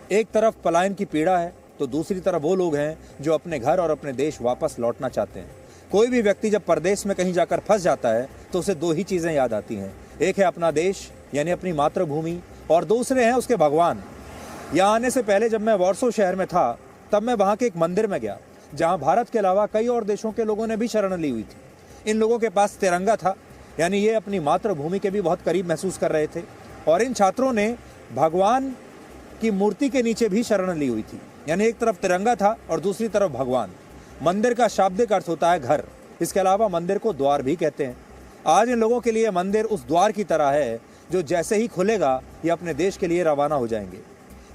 एक तरफ पलायन की पीड़ा है तो दूसरी तरफ वो लोग हैं जो अपने घर और अपने देश वापस लौटना चाहते हैं। कोई भी व्यक्ति जब परदेश में कहीं जाकर फंस जाता है तो उसे दो ही चीज़ें याद आती हैं, एक है अपना देश यानी अपनी मातृभूमि, और दूसरे हैं उसके भगवान। यहाँ आने से पहले जब मैं वॉर्सो शहर में था तब मैं वहाँ के एक मंदिर में गया जहाँ भारत के अलावा कई और देशों के लोगों ने भी शरण ली हुई थी। इन लोगों के पास तिरंगा था, यानी ये अपनी मातृभूमि के भी बहुत करीब महसूस कर रहे थे। और इन छात्रों ने भगवान की मूर्ति के नीचे भी शरण ली हुई थी, यानी एक तरफ तिरंगा था और दूसरी तरफ भगवान। मंदिर का शाब्दिक अर्थ होता है घर, इसके अलावा मंदिर को द्वार भी कहते हैं। आज इन लोगों के लिए मंदिर उस द्वार की तरह है जो जैसे ही खुलेगा ये अपने देश के लिए रवाना हो जाएंगे।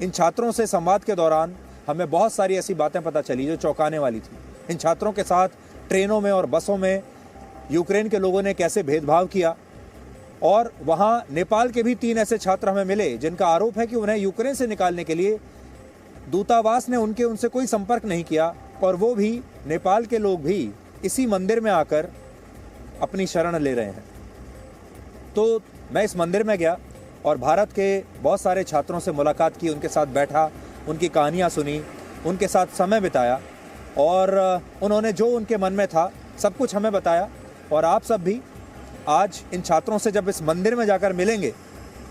इन छात्रों से संवाद के दौरान हमें बहुत सारी ऐसी बातें पता चली जो चौंकाने वाली थी। इन छात्रों के साथ ट्रेनों में और बसों में यूक्रेन के लोगों ने कैसे भेदभाव किया, और वहाँ नेपाल के भी 3 ऐसे छात्र हमें मिले जिनका आरोप है कि उन्हें यूक्रेन से निकालने के लिए दूतावास ने उनसे कोई संपर्क नहीं किया, और वो भी नेपाल के लोग भी इसी मंदिर में आकर अपनी शरण ले रहे हैं। तो मैं इस मंदिर में गया और भारत के बहुत सारे छात्रों से मुलाकात की, उनके साथ बैठा, उनकी कहानियाँ सुनी, उनके साथ समय बिताया, और उन्होंने जो उनके मन में था सब कुछ हमें बताया। और आप सब भी आज इन छात्रों से जब इस मंदिर में जाकर मिलेंगे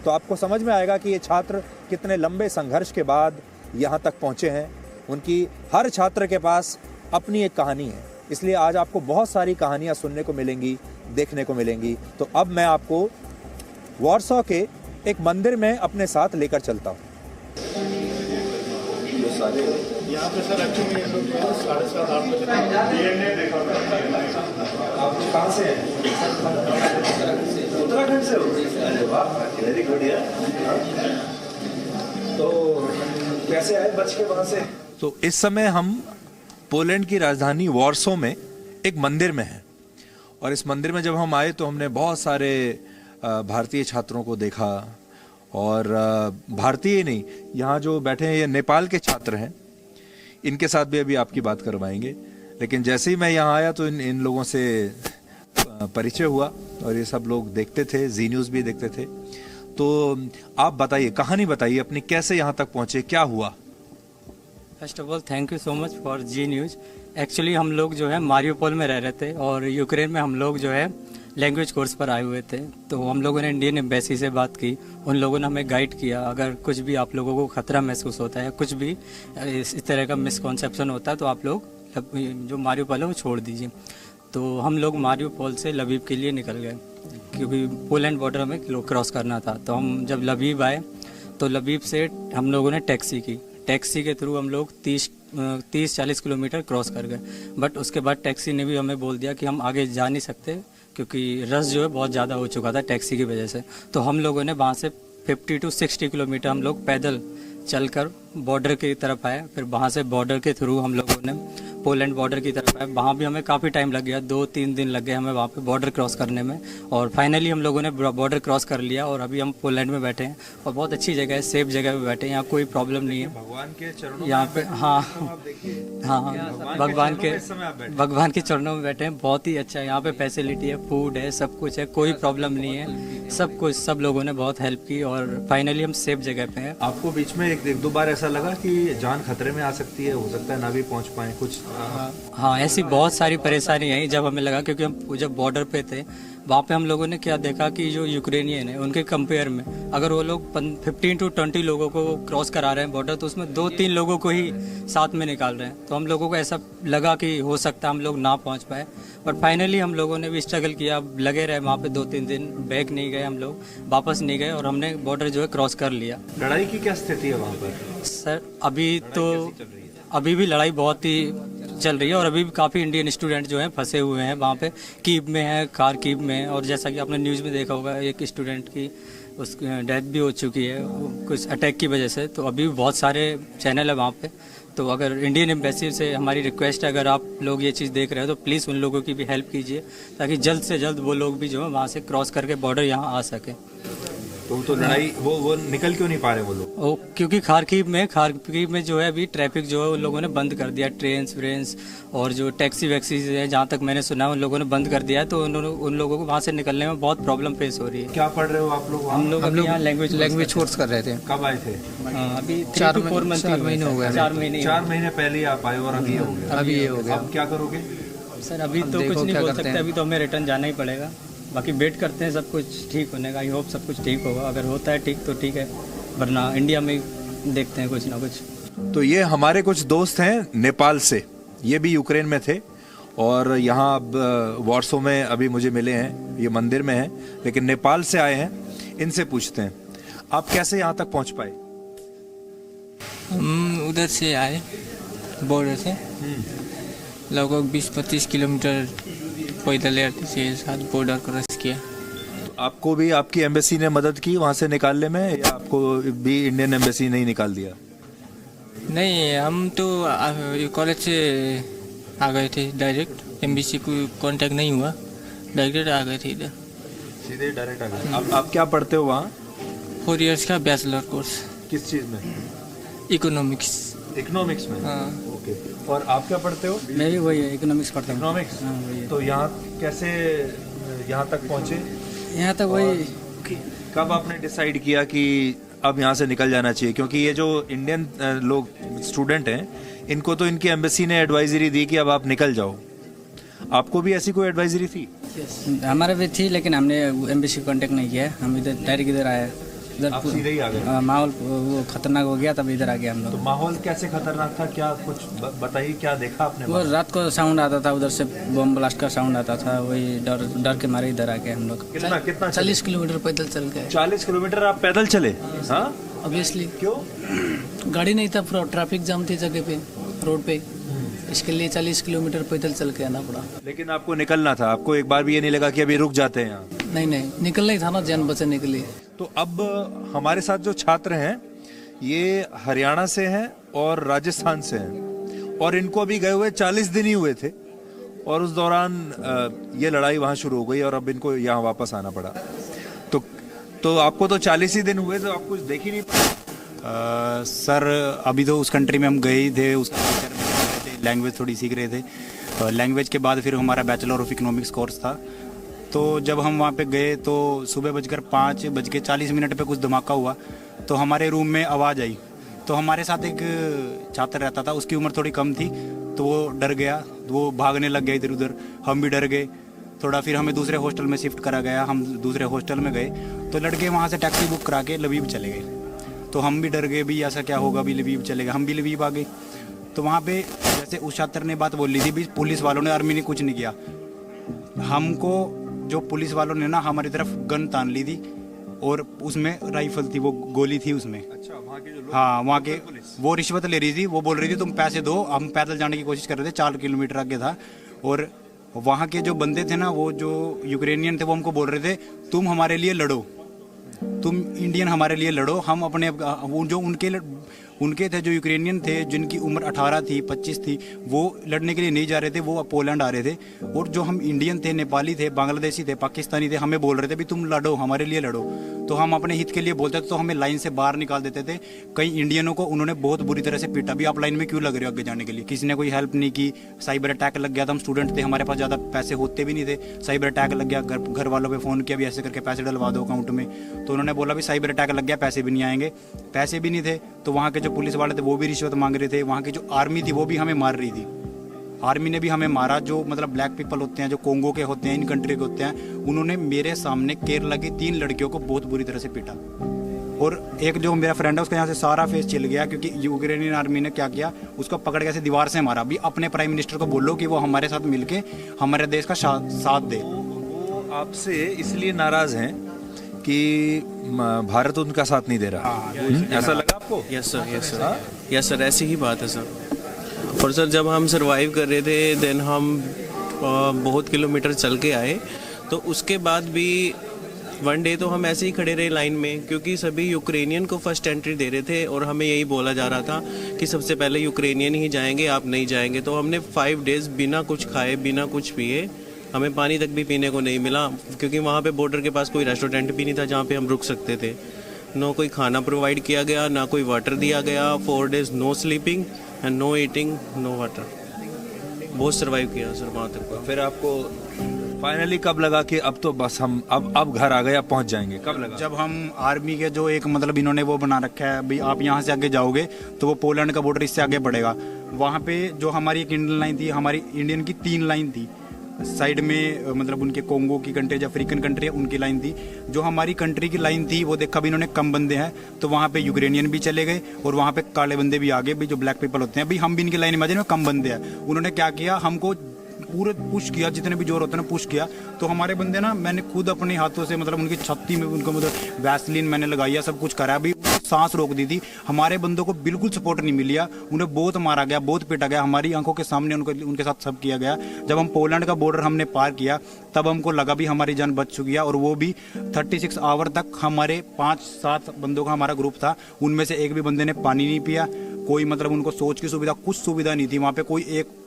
तो आपको समझ में आएगा कि ये छात्र कितने लंबे संघर्ष के बाद यहाँ तक पहुँचे हैं। उनकी हर छात्र के पास अपनी एक कहानी है, इसलिए आज आपको बहुत सारी कहानियाँ सुनने को मिलेंगी, देखने को मिलेंगी। तो अब मैं आपको वॉर्सो के एक मंदिर में अपने साथ लेकर चलता हूँ। यहाँ पे सर एक्चुअली ये लोग 7:30-8 बजे आप कहाँ से हैं? उत्तराखंड से हो? अरे वाह, वेरी गुड यार। तो कैसे आए बच के वहाँ से? तो इस समय हम पोलैंड की राजधानी वॉर्सो में एक मंदिर में हैं, और इस मंदिर में जब हम आए तो हमने बहुत सारे भारतीय छात्रों को देखा, और भारतीय नहीं, यहाँ जो बैठे हैं ये नेपाल के छात्र हैं, इनके साथ भी अभी आपकी बात करवाएंगे। लेकिन जैसे ही मैं यहाँ आया तो इन लोगों से परिचय हुआ, और ये सब लोग देखते थे, जी न्यूज़ भी देखते थे। तो आप बताइए, कहानी बताइए अपनी, कैसे यहाँ तक पहुँचे, क्या हुआ? First of all thank you so much for Zee News. Actually हम लोग जो है मारियोपोल में रह रहे थे, और यूक्रेन में हम लोग जो है लैंग्वेज कोर्स पर आए हुए थे। तो हम लोगों ने इंडियन एम्बेसी से बात की, उन लोगों ने हमें गाइड किया, अगर कुछ भी आप लोगों को खतरा महसूस होता है, कुछ भी इस तरह का मिसकॉन्सेप्शन होता है, तो आप लोग जो मारियोपोल है वो छोड़ दीजिए। तो हम लोग मारियोपोल से लवीव के लिए निकल गए, क्योंकि पोलैंड बॉर्डर हमें क्रॉस करना था। तो हम जब लवीव आए तो लवीव से हम लोगों ने टैक्सी की, टैक्सी के थ्रू हम लोग 30-40 किलोमीटर क्रॉस कर गए। बट उसके बाद टैक्सी ने भी हमें बोल दिया कि हम आगे जा नहीं सकते, क्योंकि रश जो है बहुत ज़्यादा हो चुका था टैक्सी की वजह से। तो हम लोगों ने वहाँ से 50 to 60 किलोमीटर हम लोग पैदल चलकर बॉर्डर की तरफ आए। फिर वहाँ से बॉर्डर के थ्रू हम लोगों ने पोलैंड बॉर्डर की तरफ आए। वहाँ भी हमें काफ़ी टाइम लग गया, 2-3 दिन लग गए हमें वहाँ पे बॉर्डर क्रॉस करने में, और फाइनली हम लोगों ने बॉर्डर क्रॉस कर लिया, और अभी हम पोलैंड में बैठे हैं, और बहुत अच्छी जगह है, सेफ जगह पे बैठे हैं, यहाँ कोई प्रॉब्लम नहीं है। भगवान के चरणों यहाँ पे हाँ भगवान के चरणों में बैठे हैं, बहुत ही अच्छा है यहाँ पे, फैसिलिटी है, फूड है, सब कुछ है, कोई प्रॉब्लम नहीं है, सब कुछ, सब लोगों ने बहुत हेल्प की, और फाइनली हम सेफ जगह पे हैं। आपको बीच में एक दो बार ऐसा लगा कि जान खतरे में आ सकती है, हो सकता है ना भी पहुंच पाए कुछ? हाँ, ऐसी बहुत सारी परेशानी आई जब हमें लगा, क्योंकि हम जब बॉर्डर पे थे वहाँ पे हम लोगों ने क्या देखा कि जो यूक्रेनियन है उनके कंपेयर में अगर वो लोग 15 to 20 लोगों को क्रॉस करा रहे हैं बॉर्डर, तो उसमें 2-3 लोगों को ही साथ में निकाल रहे हैं। तो हम लोगों को ऐसा लगा कि हो सकता है हम लोग ना पहुँच पाए, पर फाइनली हम लोगों ने भी स्ट्रगल किया, लगे रहे वहाँ पे 2-3 दिन, बैक नहीं गए हम लोग, वापस नहीं गए, और हमने बॉर्डर जो है क्रॉस कर लिया। लड़ाई की क्या स्थिति है वहाँ पर? सर अभी भी लड़ाई बहुत ही चल रही है, और अभी भी काफ़ी इंडियन स्टूडेंट जो हैं फंसे हुए हैं वहाँ पे, कीव में है, खार्किव में, और जैसा कि आपने न्यूज़ में देखा होगा एक स्टूडेंट की उसकी डेथ भी हो चुकी है कुछ अटैक की वजह से। तो अभी बहुत सारे चैनल है वहाँ पे, तो अगर इंडियन एम्बेसी से हमारी रिक्वेस्ट है, अगर आप लोग ये चीज़ देख रहे हो तो प्लीज़ उन लोगों की भी हेल्प कीजिए, ताकि जल्द से जल्द वो लोग भी जो है वहाँ से क्रॉस करके बॉर्डर यहाँ आ सके। तो लड़ाई वो निकल क्यों नहीं पा रहे वो लोग? क्योंकि खारकीव में जो है अभी ट्रैफिक जो है उन लोगों ने बंद कर दिया, ट्रेन व्रेन्स और जो टैक्सी वैक्सी है जहाँ तक मैंने सुना उन लोगों ने बंद कर दिया है, तो उन लोगों को वहाँ से निकलने में बहुत प्रॉब्लम फेस हो रही है। क्या पढ़ रहे हो आप लोग? हम लोग अभी यहाँ लैंग्वेज कोर्स कर रहे थे। कब आए थे? अभी 4 महीने हो गए। 4 महीने पहले आप आए और अभी ये हो गया। अब क्या करोगे सर? अभी तो कुछ नहीं बोल सकते, अभी तो हमें रिटर्न जाना ही पड़ेगा। बाकी वेट करते हैं सब कुछ ठीक होने का। आई होप सब कुछ ठीक होगा, अगर होता है ठीक तो ठीक है, वरना इंडिया में देखते हैं कुछ ना कुछ। तो ये हमारे कुछ दोस्त हैं नेपाल से, ये भी यूक्रेन में थे और यहाँ अब वॉर्सो में अभी मुझे मिले हैं, ये मंदिर में हैं, लेकिन नेपाल से आए हैं। इनसे पूछते हैं आप कैसे यहाँ तक पहुँच पाए? हम उधर से आए, बॉर्डर से लगभग 20-25 किलोमीटर पैदल से साथ बॉर्डर क्रॉस किया। तो आपको भी आपकी एम्बेसी ने मदद की वहाँ से निकालने में, या आपको भी इंडियन एम्बेसी नहीं निकाल दिया? नहीं, हम तो कॉलेज से आ गए थे डायरेक्ट, एम्बेसी को कांटेक्ट नहीं हुआ, डायरेक्ट आ गए थे इधर, सीधे डायरेक्ट आ गए। आप क्या पढ़ते हो वहाँ? 4 इयर्स का बैचलर कोर्स। किस चीज़ में? इकोनॉमिक्स में। हाँ। ओके। और आप क्या पढ़ते हो? मैं भी वही इकोनॉमिक्स पढ़ता हूँ। इकोनॉमिक्स। तो यहाँ कैसे यहाँ तक पहुँचे? यहाँ तक वही कब आपने डिसाइड किया कि अब यहाँ से निकल जाना चाहिए? क्योंकि ये जो इंडियन लोग स्टूडेंट हैं, इनको तो इनकी एम्बेसी ने एडवाइजरी दी कि अब आप निकल जाओ। आपको भी ऐसी कोई एडवाइजरी थी? हमारा भी थी, लेकिन हमने एम्बेसी कांटेक्ट नहीं किया। हम इधर डायरेक्ट इधर आए, आप सीधे ही आ गए? माहौल वो खतरनाक हो गया, तब इधर आ गया हम लोग। तो माहौल कैसे खतरनाक था? क्या कुछ बताइए, क्या देखा आपने? वो रात को साउंड आता था, उधर से बम ब्लास्ट का साउंड आता था, वही डर के मारे इधर आ गए हम लोग। कितना 40 किलोमीटर पैदल चल गए। 40 किलोमीटर आप पैदल चले? हाँ, ऑब्वियसली। क्यों? गाड़ी नहीं था, पूरा ट्रैफिक जाम थी जगह पे, रोड पे, इसके लिए 40 किलोमीटर पैदल चल के आना पड़ा। लेकिन आपको निकलना था, आपको एक बार भी ये नहीं लगा कि अभी रुक जाते हैं यहाँ? नहीं, निकलना ही था ना, जान बचाने के लिए। तो अब हमारे साथ जो छात्र हैं ये हरियाणा से हैं और राजस्थान से हैं, और इनको अभी गए हुए 40 दिन ही हुए थे, और उस दौरान ये लड़ाई वहाँ शुरू हो गई और अब इनको यहाँ वापस आना पड़ा। तो आपको तो 40 ही दिन हुए, तो आप कुछ देख ही नहीं पाए? सर अभी तो उस कंट्री में हम गए ही थे, उस कल्चर में रह रहे थे, लैंग्वेज थोड़ी सीख रहे थे। लैंग्वेज के बाद फिर हमारा बैचलर ऑफ इकोनॉमिक्स कोर्स था। तो जब हम वहाँ पे गए तो सुबह 5:40 पे कुछ धमाका हुआ, तो हमारे रूम में आवाज़ आई। तो हमारे साथ एक छात्र रहता था, उसकी उम्र थोड़ी कम थी, तो वो डर गया, वो भागने लग गया इधर उधर, हम भी डर गए थोड़ा। फिर हमें दूसरे हॉस्टल में शिफ्ट करा गया, हम दूसरे हॉस्टल में गए, तो लड़के वहाँ से टैक्सी बुक करा के लवीव चले गए। तो हम भी डर गए, भी ऐसा क्या होगा, भी लवीव चले गए, हम भी लवीव आ गए। तो वहाँ पे जैसे उस छात्र ने बात बोल ली थी, भी पुलिस वालों ने, आर्मी ने कुछ नहीं किया हमको। जो पुलिस वालों ने ना हमारी तरफ गन तान ली थी, और उसमें राइफल थी, वो गोली थी उसमें। अच्छा, वहाँ के जो लोग, हाँ, वहाँ के वो रिश्वत ले रही थी, वो बोल रही थी तुम पैसे दो। हम पैदल जाने की कोशिश कर रहे थे, 4 किलोमीटर आगे था, और वहाँ के जो बंदे थे ना, वो जो यूक्रेनियन थे, वो हमको बोल रहे थे तुम हमारे लिए लड़ो, तुम इंडियन हमारे लिए लड़ो। हम अपने वो जो उनके थे, जो यूक्रेनियन थे, जिनकी उम्र 18 थी, 25 थी, वो लड़ने के लिए नहीं जा रहे थे, वो पोलैंड आ रहे थे। और जो हम इंडियन थे, नेपाली थे, बांग्लादेशी थे, पाकिस्तानी थे, हमें बोल रहे थे भी तुम लड़ो, हमारे लिए लड़ो। तो हम अपने हित के लिए बोलते थे, तो हमें लाइन से बाहर निकाल देते थे। कई इंडियनों को उन्होंने बहुत बुरी तरह से पीटा भी, आप लाइन में क्यों लग रहे हो आगे जाने के लिए, किसी ने कोई हेल्प नहीं की। साइबर अटैक लग गया था, हम स्टूडेंट थे, हमारे पास ज़्यादा पैसे होते भी नहीं थे, साइबर अटैक लग गया, घर वालों पर फ़ोन किया भी ऐसे करके पैसे डलवा दो अकाउंट में, तो उन्होंने बोला भी साइबर अटैक लग गया, पैसे भी नहीं आएंगे। पैसे भी नहीं थे, तो वहाँ के जो पुलिस वाले थे वो भी रिश्वत मांग रहे थे, वहाँ की जो आर्मी थी वो भी हमें मार रही थी। आर्मी ने भी हमें मारा, जो मतलब ब्लैक पीपल होते हैं, जो कोंगो के होते हैं, इन कंट्री के होते हैं, उन्होंने मेरे सामने केरला की 3 लड़कियों को बहुत बुरी तरह से पीटा। और एक जो मेरा फ्रेंड है, उसका यहाँ से सारा फेस छिल गया, क्योंकि यूक्रेनियन आर्मी ने क्या किया, उसको पकड़ के ऐसे दीवार से मारा। भी अपने प्राइम मिनिस्टर को बोलो कि वो हमारे साथ मिलके हमारे देश का साथ दे। वो आपसे इसलिए नाराज हैं कि भारत उनका साथ नहीं दे रहा। ऐसा लगा आपको? यस सर, ऐसी ही बात है सर। और सर जब हम सरवाइव कर रहे थे, देन हम बहुत किलोमीटर चल के आए, तो उसके बाद भी वन डे तो हम ऐसे ही खड़े रहे लाइन में, क्योंकि सभी यूक्रेनियन को फर्स्ट एंट्री दे रहे थे, और हमें यही बोला जा रहा था कि सबसे पहले यूक्रेनियन ही जाएंगे, आप नहीं जाएंगे। तो हमने 5 डेज बिना कुछ खाए, बिना कुछ पिए हमें पानी तक भी पीने को नहीं मिला, क्योंकि वहाँ पे बॉर्डर के पास कोई रेस्टोरेंट भी नहीं था जहाँ पे हम रुक सकते थे। नो कोई खाना प्रोवाइड किया गया, ना कोई वाटर दिया गया। 4 days no sleeping and no eating, no water. बहुत सर्वाइव किया सर वहाँ तक। फिर आपको फाइनली कब लगा कि अब तो बस हम अब घर आ गए, अब पहुंच जाएंगे? कब लगा? जब हम आर्मी के जो एक मतलब इन्होंने वो बना रखा है भाई, आप यहाँ से आगे जाओगे तो वो पोलैंड का बॉर्डर इससे आगे बढ़ेगा। वहाँ पे जो हमारी एक इंडियन लाइन थी, हमारी इंडियन की 3 लाइन थी साइड में, मतलब उनके कोंगो की कंट्री या अफ्रीकन कंट्री है उनकी लाइन थी। जो हमारी कंट्री की लाइन थी वो देखा भी इन्होंने कम बंदे हैं, तो वहाँ पे यूक्रेनियन भी चले गए और वहाँ पे काले बंदे भी आ गए भी, जो ब्लैक पीपल होते हैं भाई। हम भी इनकी लाइन इमेजिन में कम बंदे हैं। उन्होंने क्या किया, हमको पूरे पुश किया, जितने भी जोर होते हैं पुश किया। तो हमारे बंदे ना, मैंने खुद अपने हाथों से मतलब उनकी छाती में उनको मतलब वैसलीन मैंने लगाया, सब कुछ करा भी, सांस रोक दी थी। हमारे बंदों को बिल्कुल सपोर्ट नहीं मिला, उन्हें बहुत मारा गया, बहुत पीटा गया, हमारी आंखों के सामने उनके साथ सब किया गया। जब हम पोलैंड का बॉर्डर हमने पार किया तब हमको लगा भी हमारी जान बच चुकी है। और वो भी 36 आवर तक हमारे 5-7 बंदों का हमारा ग्रुप था, उनमें से एक भी बंदे ने पानी नहीं पिया। कोई मतलब उनको सोच की सुविधा, कुछ सुविधा नहीं थी वहाँ पे। कोई एक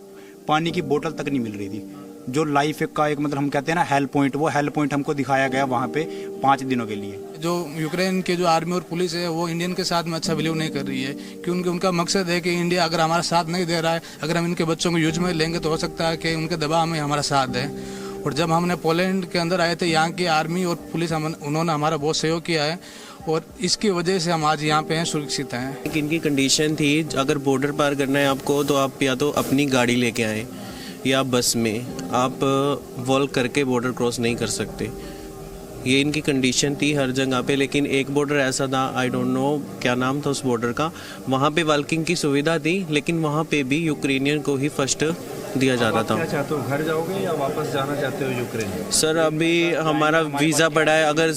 पानी की बोतल तक नहीं मिल रही थी। जो लाइफ का एक मतलब हम कहते हैं ना हेल्प पॉइंट, वो हेल्प पॉइंट हमको दिखाया गया वहाँ पे 5 दिनों के लिए। जो यूक्रेन के जो आर्मी और पुलिस है वो इंडियन के साथ में अच्छा बिलीव नहीं कर रही है, क्योंकि उनका मकसद है कि इंडिया अगर हमारा साथ नहीं दे रहा है, अगर हम इनके बच्चों को यूज में लेंगे तो हो सकता है कि उनके दबाव में हमारा साथ दें। और जब हमने पोलैंड के अंदर आए थे, यहाँ की आर्मी और पुलिस उन्होंने हमारा बहुत सहयोग किया है और इसकी वजह से हम आज यहाँ पे हैं, सुरक्षित हैं। इनकी कंडीशन थी, अगर बॉर्डर पार करना है आपको तो आप या तो अपनी गाड़ी लेके आए या बस में, आप वॉल्क करके बॉर्डर क्रॉस नहीं कर सकते। ये इनकी कंडीशन थी हर जगह पे। लेकिन एक बॉर्डर ऐसा था, आई डोंट नो क्या नाम था उस बॉर्डर का, वहाँ पे वॉल्किंग की सुविधा थी, लेकिन वहाँ पे भी यूक्रेनियन को ही फर्स्ट दिया जा रहा था। क्या चाहते हो, घर जाओगे या वापस जाना चाहते हो यूक्रेन? सर अभी हमारा वीज़ा पड़ा है, अगर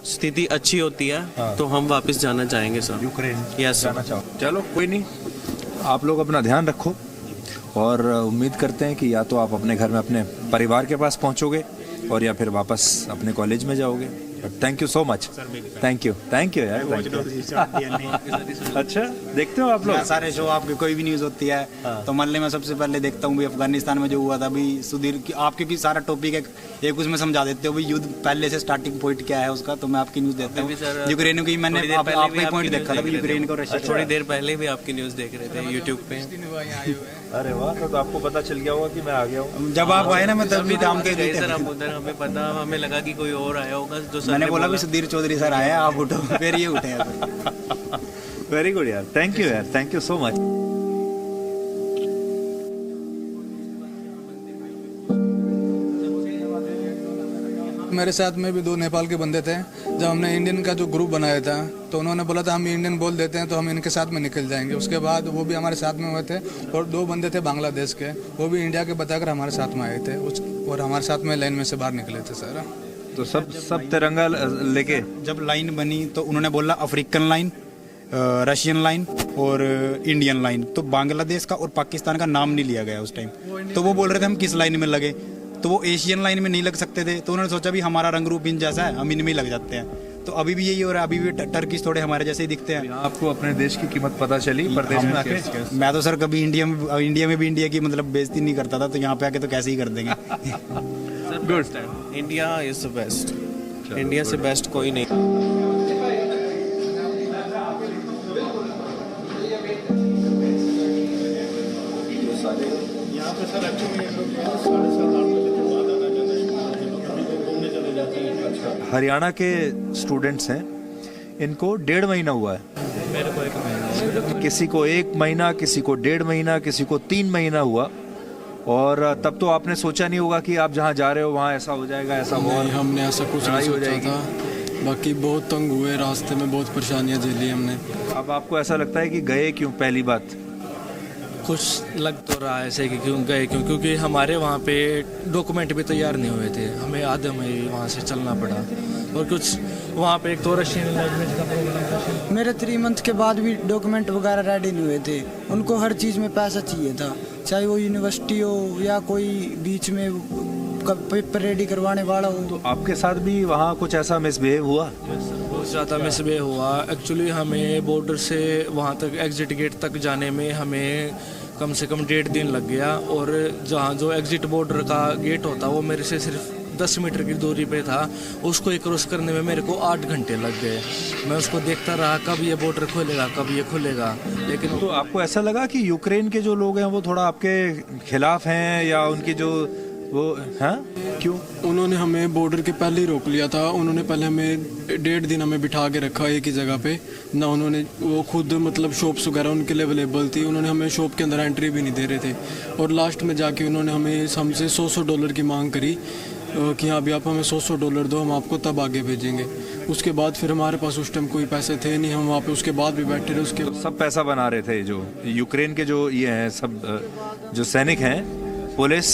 स्थिति अच्छी होती है तो हम वापस जाना चाहेंगे सर। यूक्रेन यस जाना चाहो? चलो कोई नहीं, आप लोग अपना ध्यान रखो और उम्मीद करते हैं कि या तो आप अपने घर में अपने परिवार के पास पहुंचोगे और या फिर वापस अपने कॉलेज में जाओगे। Thank you so much, thank you यार। अच्छा देखते हो आप लोग सारे शो? आपकी कोई भी न्यूज़ होती है तो मान ले मैं सबसे पहले देखता हूँ भी अफगानिस्तान में जो हुआ था भी सुधीर की, आप क्योंकि सारा टॉपिक एक उसमें समझा देते हो भी युद्ध पहले से स्टार्टिंग पॉइंट क्या है उसका, तो मैं आपकी न्यूज़ देता हूँ। यूक्रेन की मैंने आपका पॉइंट देखा था, यूक्रेन को रशिया। थोड़ी देर पहले भी आपकी न्यूज़ देख रहे थे यूट्यूब पे। अरे वाह, तो आपको पता चल गया होगा कि मैं आ गया हूँ। जब आप आए ना मैं तब भी काम के गए सर, हम उधर हमें पता, हमें लगा कि कोई और आया होगा। जो मैंने बोला भी सुधीर चौधरी सर आए, आप उठो, फिर ये उठे। वेरी गुड यार, थैंक यू यार, थैंक यू सो मच। मेरे साथ में भी 2 नेपाल के बंदे थे। जब हमने इंडियन का जो ग्रुप बनाया था तो उन्होंने बोला था हम इंडियन बोल देते हैं तो हम इनके साथ में निकल जाएंगे। उसके बाद वो भी हमारे साथ में हुए थे और 2 बंदे थे बांग्लादेश के, वो भी इंडिया के बताकर हमारे साथ में आए थे और हमारे साथ में लाइन में से बाहर निकले थे सर। तो सब तिरंगा लेके जब लाइन बनी तो उन्होंने बोला अफ्रीकन लाइन, रशियन लाइन और इंडियन लाइन, तो बांग्लादेश का और पाकिस्तान का नाम नहीं लिया गया उस टाइम। तो वो बोल रहे थे हम किस लाइन में लगे, तो वो एशियन लाइन में नहीं लग सकते थे। तो उन्होंने सोचा भी हमारा रंग रूप इन जैसा है, हम इनमें ही लग जाते हैं। तो अभी भी यही हो रहा है, अभी भी टर्किश थोड़े हमारे जैसे ही दिखते हैं। आपको अपने देश की कीमत पता चली प्रदेश में आके? मैं तो सर कभी इंडिया में भी इंडिया की मतलब बेइज्जती नहीं करता था, तो यहाँ पे आके तो कैसे ही कर देंगे। Good, India is the best, India से बेस्ट कोई नहीं। यहाँ पे सर एक्चुअली ये लोग 7:30-8 बजे के बाद आना जाना शुरू करते हैं, लोग घूमने चले जाते हैं। अच्छा, हरियाणा के स्टूडेंट्स हैं, इनको 1.5 महीना हुआ है। मेरे को 1 महीना, किसी को 1 महीना, किसी को 1.5 महीना, किसी को 3 महीना हुआ। और तब तो आपने सोचा नहीं होगा कि आप जहाँ जा रहे हो वहाँ ऐसा हो जाएगा, ऐसा हो, हमने ऐसा कुछ नहीं सोचा था। बाकी बहुत तंग हुए, रास्ते में बहुत परेशानियाँ झेली हमने। अब आपको ऐसा लगता है कि गए क्यों? पहली बात कुछ लग तो रहा है ऐसे कि क्यों गए, क्योंकि हमारे वहाँ पे डॉक्यूमेंट भी तैयार नहीं हुए थे, हमें आधे में वहाँ से चलना पड़ा। और कुछ वहाँ पे एक तो रशियन लैंग्वेज का प्रॉब्लम, मेरे 3 मंथ के बाद भी डॉक्यूमेंट वगैरह रेडी नहीं हुए थे। उनको हर चीज़ में पैसा चाहिए था, चाहे वो यूनिवर्सिटी हो या कोई बीच में आपका पेपर रेडी करवाने वाला हूँ। तो आपके साथ भी वहाँ कुछ ऐसा मिसबिहेव हुआ? बहुत ज़्यादा मिसबिहेव हुआ। एक्चुअली हमें बॉर्डर से वहाँ तक एग्ज़िट गेट तक जाने में हमें कम से कम 1.5 दिन लग गया, और जहाँ जो एग्ज़िट बॉर्डर का गेट होता वो मेरे से सिर्फ 10 मीटर की दूरी पे था, उसको एक क्रॉस करने में मेरे को 8 घंटे लग गए। मैं उसको देखता रहा कब ये बॉर्डर खोलेगा, कब ये खुलेगा। लेकिन तो आपको ऐसा लगा कि यूक्रेन के जो लोग हैं वो थोड़ा आपके खिलाफ हैं, या उनकी जो वो हैं? क्यों? उन्होंने हमें बॉर्डर के पहले ही रोक लिया था। उन्होंने पहले हमें 1.5 दिन हमें बिठा के रखा एक ही जगह पे ना। उन्होंने वो खुद मतलब शॉप्स वगैरह उनके लिए अवेलेबल थी, उन्होंने हमें शॉप के अंदर एंट्री भी नहीं दे रहे थे। और लास्ट में जाके उन्होंने हमसे $100 की मांग करी कि हाँ अभी आप हमें $100 दो, हम आपको तब आगे भेजेंगे। उसके बाद फिर हमारे पास उस टाइम कोई पैसे थे नहीं, हम वहाँ पे उसके बाद भी बैठे रहे। उसके सब पैसा बना रहे थे जो यूक्रेन के जो ये हैं, सब जो सैनिक हैं, पुलिस,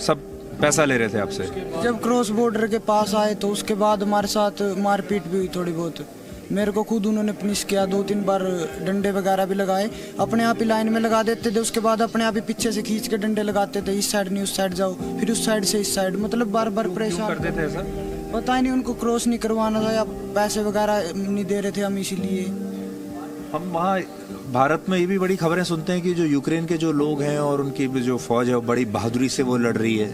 सब पैसा ले रहे थे आपसे। जब क्रॉस बॉर्डर के पास आए तो उसके बाद हमारे साथ मारपीट भी हुई थोड़ी बहुत। मेरे को खुद उन्होंने पनिश किया, 2-3 बार डंडे वगैरह भी लगाए। अपने आप ही लाइन में लगा देते थे, उसके बाद अपने आप ही पीछे से खींच के डंडे लगाते थे, इस साइड नहीं उस साइड जाओ, फिर उस साइड से इस साइड, मतलब बार बार परेशान करते थे ऐसा। पता ही नहीं, उनको क्रॉस नहीं करवाना था या पैसे वगैरह नहीं दे रहे थे हम, इसीलिए। हम वहाँ भारत में ये भी बड़ी खबरें सुनते हैं कि जो यूक्रेन के जो लोग हैं और उनकी जो फौज है वो बड़ी बहादुरी से वो लड़ रही है,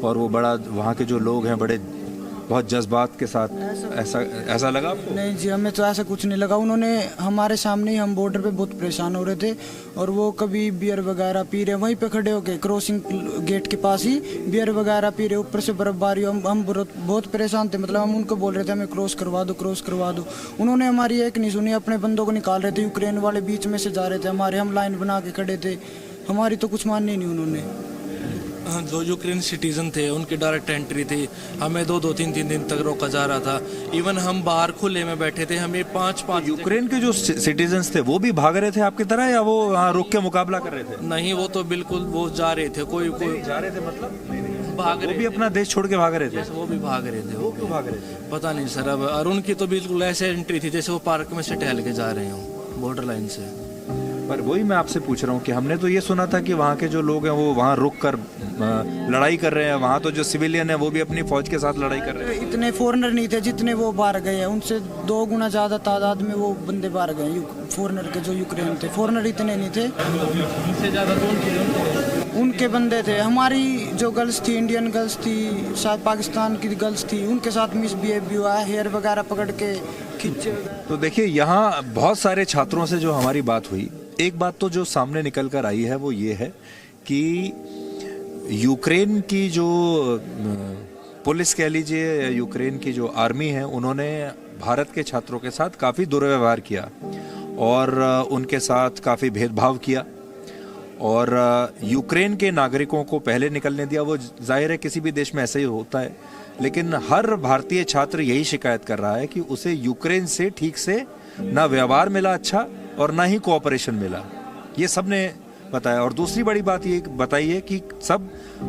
और वो बड़ा वहाँ के जो लोग हैं बड़े बहुत जज्बात के साथ। ऐसा लगा आपको? नहीं जी, हमें तो ऐसा कुछ नहीं लगा। उन्होंने हमारे सामने ही, हम बॉर्डर पे बहुत परेशान हो रहे थे, और वो कभी बियर वगैरह पी रहे, वहीं पे खड़े होके क्रॉसिंग गेट के पास ही बियर वगैरह पी रहे, ऊपर से बर्फबारी। हम बहुत परेशान थे, मतलब हम उनको बोल रहे थे हमें क्रॉस करवा दो, क्रॉस करवा दो। उन्होंने हमारी एक नहीं सुनी, अपने बंदों को निकाल रहे थे, यूक्रेन वाले बीच में से जा रहे थे हमारे, हम लाइन बना के खड़े थे, हमारी तो कुछ माननी नहीं उन्होंने। जो यूक्रेन सिटीजन थे उनकी डायरेक्ट एंट्री थी, हमें 2-3 दिन तक रोका जा रहा था। इवन हम बाहर खुले में बैठे थे, हमें 5 यूक्रेन के जो सिटीजन्स थे वो भी भाग रहे थे आपकी तरह, या वो वहाँ रुक के मुकाबला कर रहे थे? नहीं, वो तो बिल्कुल वो जा रहे थे, कोई जा रहे थे, मतलब भाग रहे, वो भी अपना देश छोड़ के भाग रहे थे। वो भी भाग रहे थे। वो क्यों भाग रहे थे पता नहीं सर अब। और उनकी तो बिल्कुल ऐसे एंट्री थी जैसे वो पार्क में से टहल के जा रहे हो बॉर्डर लाइन से। पर वही मैं आपसे पूछ रहा हूँ कि हमने तो ये सुना था कि वहाँ के जो लोग हैं वो वहाँ रुक कर लड़ाई कर रहे हैं, वहाँ तो जो सिविलियन है वो भी अपनी फौज के साथ लड़ाई कर रहे हैं। इतने फॉरेनर नहीं थे जितने वो बाहर गए हैं, उनसे 2 गुना ज़्यादा तादाद में वो बंदे बाहर गए फॉरेनर के, जो यूक्रेन थे। फॉरेनर इतने नहीं थे, इससे ज़्यादा तो उनके बंदे थे। हमारी जो गर्ल्स थी, इंडियन गर्ल्स थी, शायद पाकिस्तान की गर्ल्स थी, उनके साथ मिसबिहेव भी हुआ है, हेयर वगैरह पकड़ के खींचे। तो देखिए, यहाँ बहुत सारे छात्रों से जो हमारी बात हुई, एक बात तो जो सामने निकल कर आई है वो ये है कि यूक्रेन की जो पुलिस कह लीजिए या यूक्रेन की जो आर्मी है, उन्होंने भारत के छात्रों के साथ काफ़ी दुर्व्यवहार किया और उनके साथ काफ़ी भेदभाव किया, और यूक्रेन के नागरिकों को पहले निकलने दिया। वो जाहिर है किसी भी देश में ऐसा ही होता है, लेकिन हर भारतीय छात्र यही शिकायत कर रहा है कि उसे यूक्रेन से ठीक से ना व्यवहार मिला अच्छा, और ना ही कोऑपरेशन मिला। ये सब ने बताया। और दूसरी बड़ी बात ये बताइए कि सब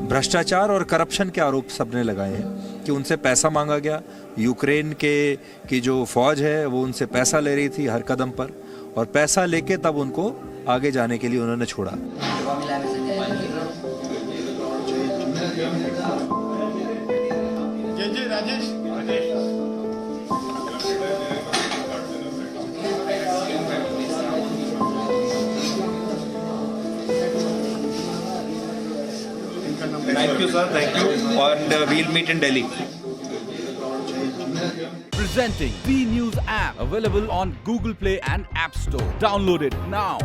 भ्रष्टाचार और करप्शन के आरोप सबने लगाए हैं कि उनसे पैसा मांगा गया। यूक्रेन की जो फौज है वो उनसे पैसा ले रही थी हर कदम पर, और पैसा लेके तब उनको आगे जाने के लिए उन्होंने छोड़ा। Rajesh Thank you, sir. Thank you. And we'll meet in Delhi. Presenting B News app, available on Google Play and App Store. Download it now.